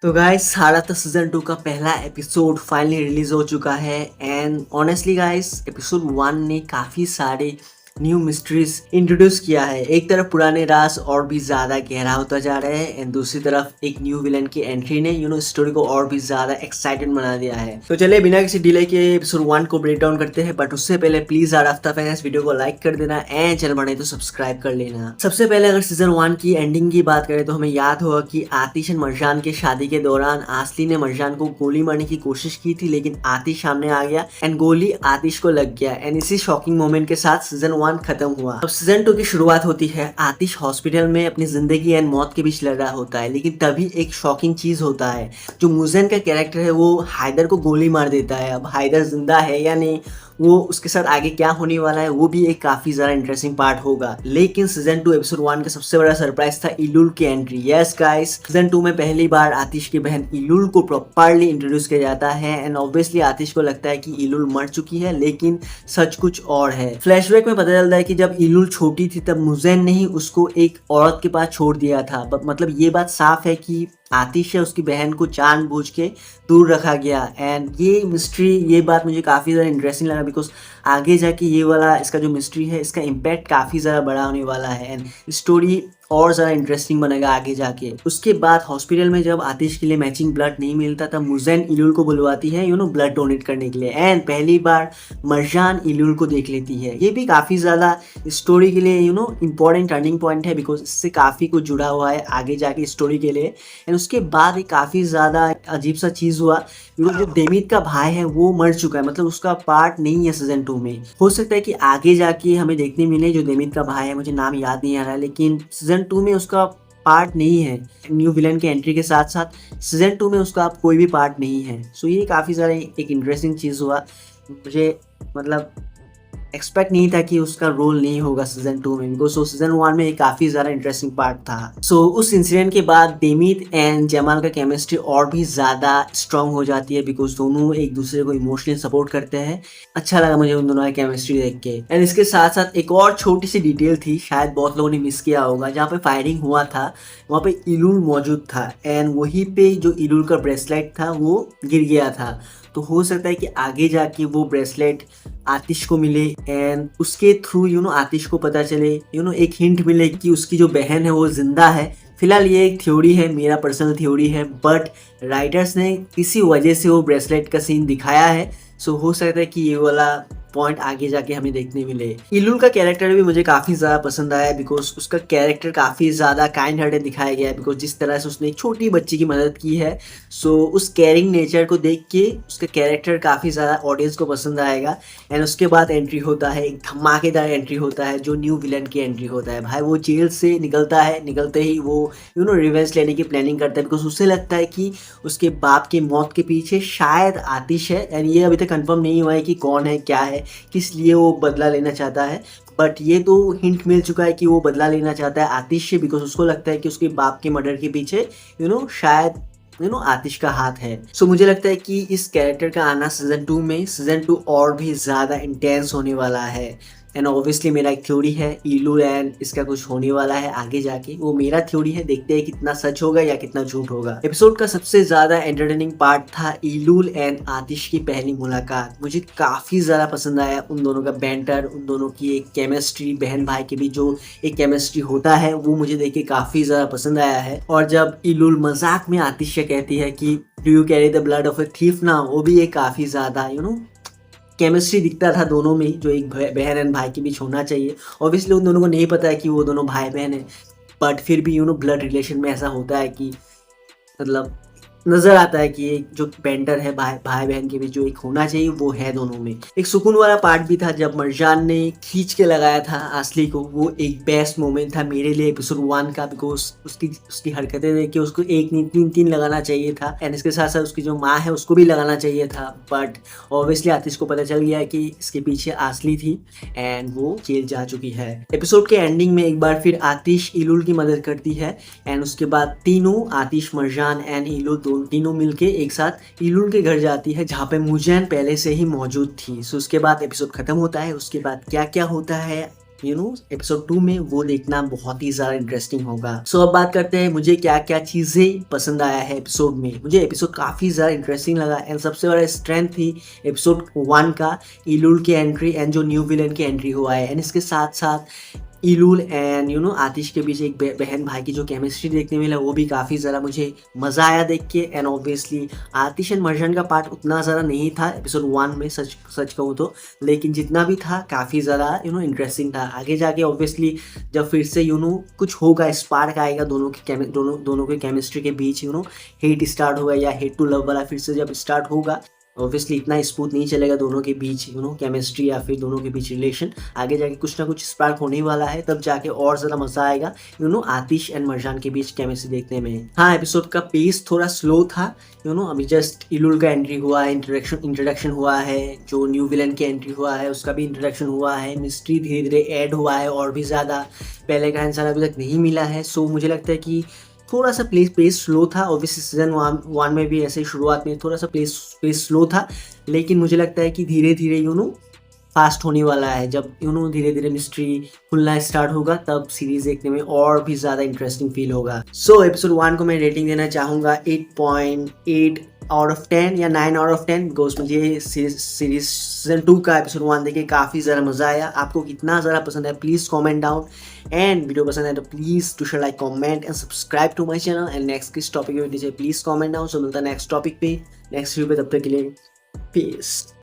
तो गाइस सारा सीजन 2 का पहला एपिसोड फाइनली रिलीज हो चुका है एंड ऑनेस्टली गाइस एपिसोड 1 ने काफ़ी सारे न्यू मिस्ट्रीज इंट्रोड्यूस किया है। एक तरफ पुराने राज और भी ज़्यादा गहरा होता जा रहा है एंड दूसरी तरफ एक न्यू विलन की एंट्री ने स्टोरी को और भी ज़्यादा एक्साइटेड बना दिया है। तो चलिए बिना किसी डिले के एपिसोड 1 को ब्रेक डाउन करते हैं, बट उससे पहले प्लीज आफ्टर फैंस वीडियो को लाइक कर देना एंड चैनल बने तो सब्सक्राइब कर लेना। सबसे पहले अगर सीजन 1 की एंडिंग की बात करें तो हमें याद होगा कि आतिश एंड मरजान के शादी के दौरान आसली ने मरजान को गोली मारने की कोशिश की थी, लेकिन आतिश सामने आ गया एंड गोली आतिश को लग गया एंड इसी शॉकिंग मोमेंट के साथ सीजन 1 खत्म हुआ। अब सीजन 2 की शुरुआत होती है। आतिश हॉस्पिटल में अपनी जिंदगी एंड मौत के बीच लड़ रहा होता है, लेकिन तभी एक शॉकिंग चीज होता है। जो मुजन का कैरेक्टर है वो हाइदर को गोली मार देता है। अब हाइदर जिंदा है या नहीं, वो उसके साथ आगे क्या होने वाला है, वो भी एक काफी ज्यादा इंटरेस्टिंग पार्ट होगा। लेकिन सीजन 2 एपिसोड 1 का सबसे बड़ा सरप्राइज था इलुल की एंट्री। यस गाइस, सीजन 2 में पहली बार आतिश की बहन इलुल को प्रॉपर्ली इंट्रोड्यूस किया जाता है एंड ऑब्वियसली आतिश को लगता है कि इलुल मर चुकी है, लेकिन सच कुछ और है। फ्लैशबैक में पता चलता है कि जब इलुल छोटी थी तब मुजैन ने ही उसको एक औरत के पास छोड़ दिया था। मतलब ये बात साफ है कि आतिश है उसकी बहन को जानबूझ के दूर रखा गया एंड ये मिस्ट्री, ये बात मुझे काफ़ी ज़्यादा इंटरेस्टिंग लगा बिकॉज आगे जाके ये वाला इसका जो मिस्ट्री है इसका इम्पैक्ट काफ़ी ज़्यादा बड़ा होने वाला है एंड स्टोरी और ज़्यादा इंटरेस्टिंग बनेगा आगे जाके। उसके बाद हॉस्पिटल में जब आतिश के लिए मैचिंग ब्लड नहीं मिलता तब मुजैन इलुल को बुलवाती है ब्लड डोनेट करने के लिए एंड पहली बार मरजान इलुल को देख लेती है। ये भी काफ़ी ज़्यादा स्टोरी के लिए इंपॉर्टेंट टर्निंग पॉइंट है बिकॉज इससे काफ़ी कुछ जुड़ा हुआ है आगे जाके स्टोरी के लिए। एंड उसके बाद एक काफ़ी ज़्यादा अजीब सा चीज़ हुआ, जो देमित का भाई है वो मर चुका है, मतलब उसका पार्ट नहीं है सीजन 2 में। हो सकता है कि आगे जाके हमें देखने मिले जो देमित का भाई है, मुझे नाम याद नहीं आ रहा है, लेकिन सीजन 2 में उसका पार्ट नहीं है। न्यू विलन की एंट्री के साथ साथ सीजन 2 में उसका अब कोई भी पार्ट नहीं है। सो ये काफ़ी ज़्यादा एक इंटरेस्टिंग चीज़ हुआ। मुझे मतलब एक्सपेक्ट नहीं था कि उसका रोल नहीं होगा सीजन 2 में, बिकॉज सीजन 1 में काफ़ी ज़्यादा इंटरेस्टिंग पार्ट था। उस इंसिडेंट के बाद देमित एंड जमाल का केमिस्ट्री और भी ज़्यादा स्ट्रांग हो जाती है बिकॉज दोनों एक दूसरे को इमोशनली सपोर्ट करते हैं। अच्छा लगा मुझे उन दोनों की केमिस्ट्री देख के। एंड इसके साथ साथ एक और छोटी सी डिटेल थी, शायद बहुत लोगों ने मिस किया होगा। जहाँ पे फायरिंग हुआ था वहाँ पे इलुल मौजूद था एंड वहीं पे जो इलुल का ब्रेसलेट था वो गिर गया था। तो हो सकता है कि आगे जाके वो ब्रेसलेट आतिश को मिले एंड उसके थ्रू आतिश को पता चले, एक हिंट मिले कि उसकी जो बहन है वो जिंदा है। फिलहाल ये एक थ्योरी है, मेरा पर्सनल थ्योरी है, बट राइटर्स ने किसी वजह से वो ब्रेसलेट का सीन दिखाया है। हो सकता है कि ये वाला पॉइंट आगे जाके हमें देखने मिले। इलुल का कैरेक्टर भी मुझे काफ़ी ज़्यादा पसंद आया बिकॉज उसका कैरेक्टर काफ़ी ज़्यादा काइंड हार्टेड दिखाया गया है बिकॉज जिस तरह से उसने एक छोटी बच्ची की मदद की है। उस केयरिंग नेचर को देख के उसका कैरेक्टर काफ़ी ज़्यादा ऑडियंस को पसंद आएगा। एंड उसके बाद एंट्री होता है, एक धमाकेदार एंट्री होता है जो न्यू विलन की एंट्री होता है। भाई वो जेल से निकलता है, निकलते ही वो रिवेंज लेने की प्लानिंग करता है बिकॉज उसे लगता है कि उसके बाप की मौत के पीछे शायद आतिश है एंड ये अभी तक कंफर्म नहीं हुआ है कि कौन है, क्या है, किस लिए वो बदला लेना चाहता है। बट ये तो हिंट मिल चुका है कि वो बदला लेना चाहता है आतिश से बिकॉज उसको लगता है कि उसके बाप के मर्डर के पीछे शायद आतिश का हाथ है। मुझे लगता है कि इस कैरेक्टर का आना सीजन 2 में, सीजन 2 और भी ज़्यादा इंटेंस होने वाला है। एंड ऑब्वियसली मेरा एक थ्योरी है इलुल एंड इसका कुछ होने वाला है आगे जाके, वो मेरा थ्योरी है, देखते हैं कितना सच होगा या कितना झूठ होगा। एपिसोड का सबसे ज्यादा एंटरटेनिंग पार्ट था इलुल एंड आतिश की पहली मुलाकात। मुझे काफी ज्यादा पसंद आया उन दोनों का बैंटर, उन दोनों की एक केमिस्ट्री, बहन भाई के बीच जो एक केमिस्ट्री होता है वो मुझे देख के काफी ज्यादा पसंद आया है। और जब इलुल मजाक में आतिश से कहती है कि do you carry the blood of a thief ना, वो भी एक काफी ज्यादा केमिस्ट्री दिखता था दोनों में, जो एक बहन एंड भाई के बीच होना चाहिए। ऑब्वियसली उन दोनों को नहीं पता है कि वो दोनों भाई बहन है, बट फिर भी ब्लड रिलेशन में ऐसा होता है कि मतलब नजर आता है कि एक जो पेंटर है भाई बहन के बीच जो एक होना चाहिए वो है दोनों में। एक सुकून वाला पार्ट भी था जब मरजान ने खींच के लगाया था आसली को, वो एक बेस्ट मोमेंट था मेरे लिए एपिसोड 1 का बिकॉज उसकी हरकतें देख के उसको एक नहीं तीन लगाना चाहिए था एंड इसके साथ साथ उसकी जो माँ है उसको भी लगाना चाहिए था। बट ऑब्वियसली आतिश को पता चल गया कि इसके पीछे आसली थी एंड वो जेल जा चुकी है। एपिसोड के एंडिंग में एक बार फिर आतिश इलुल की मदद करती है एंड उसके बाद तीनों, आतिश, मरजान एंड इलुल, तीनों मिलके एक साथ इलुल के घर जाती है जहाँ पे मुजैन पहले से ही मौजूद थी। उसके बाद एपिसोड खत्म होता है। उसके बाद क्या क्या होता है एपिसोड 2 में वो देखना बहुत ही ज़्यादा इंटरेस्टिंग होगा। सो अब बात करते हैं मुझे क्या क्या चीज़ें पसंद आया है एपिसोड में। मुझे एपिसोड काफ़ी ज़्यादा इंटरेस्टिंग लगा एंड सबसे बड़ा स्ट्रेंथ थी एपिसोड 1 का इलुल की एंट्री एंड जो न्यू विलन की एंट्री हुआ है एंड इसके साथ साथ इलुल एंड आतिश के बीच एक बहन भाई की जो केमिस्ट्री देखने मिला वो भी काफ़ी ज़्यादा मुझे मज़ा आया देख के। एंड ऑब्वियसली आतिश एंड मर्जन का पार्ट उतना ज़्यादा नहीं था एपिसोड 1 में, सच कहूँ तो, लेकिन जितना भी था काफ़ी ज़्यादा इंटरेस्टिंग था। आगे जाके ऑब्वियसली जब फिर से कुछ होगा, स्पार्क आएगा दोनों के केमिस्ट्री के बीच, हेट स्टार्ट होगा या हेट टू लव वाला फिर से जब स्टार्ट होगा, ऑब्वियसली इतना स्मूथ नहीं चलेगा दोनों के बीच केमिस्ट्री या फिर दोनों के बीच रिलेशन। आगे जाके कुछ ना कुछ स्पार्क होने वाला है, तब जाके और ज़्यादा मज़ा आएगा आतिश एंड मरजान के बीच केमिस्ट्री देखने में। हाँ, एपिसोड का पेस थोड़ा स्लो था। अभी जस्ट इलुल का एंट्री हुआ है, इंट्रोडक्शन हुआ है, जो न्यू विलन की एंट्री हुआ है उसका भी इंट्रोडक्शन हुआ है, मिस्ट्री धीरे धीरे ऐड हुआ है और भी ज़्यादा, पहले का इंसान अभी तक नहीं मिला है। सो मुझे लगता है कि थोड़ा सा पेस स्लो था। ऑब्वियसली सीजन 1 में भी ऐसे शुरुआत में थोड़ा सा पेस स्लो था, लेकिन मुझे लगता है कि धीरे धीरे फास्ट होने वाला है। जब धीरे धीरे मिस्ट्री खुलना स्टार्ट होगा तब सीरीज देखने में और भी ज़्यादा इंटरेस्टिंग फील होगा। सो एपिसोड 1 को मैं रेटिंग देना चाहूँगा 8.8 आउट ऑफ 10 या 9 आउट ऑफ 10 बिकॉज मुझे सीरीज सीजन 2 का एपिसोड 1 देख के काफ़ी ज़्यादा मज़ा आया। आपको कितना ज़्यादा पसंद है please comment down, and video पसंद है तो please to share, like, comment and subscribe to my channel. And next किस टॉपिक पे दीजिए प्लीज़ कमेंट डाउन। सो मिलता है नेक्स्ट टॉपिक पे, नेक्स्ट वीडियो पे, तब तक के लिए पीस।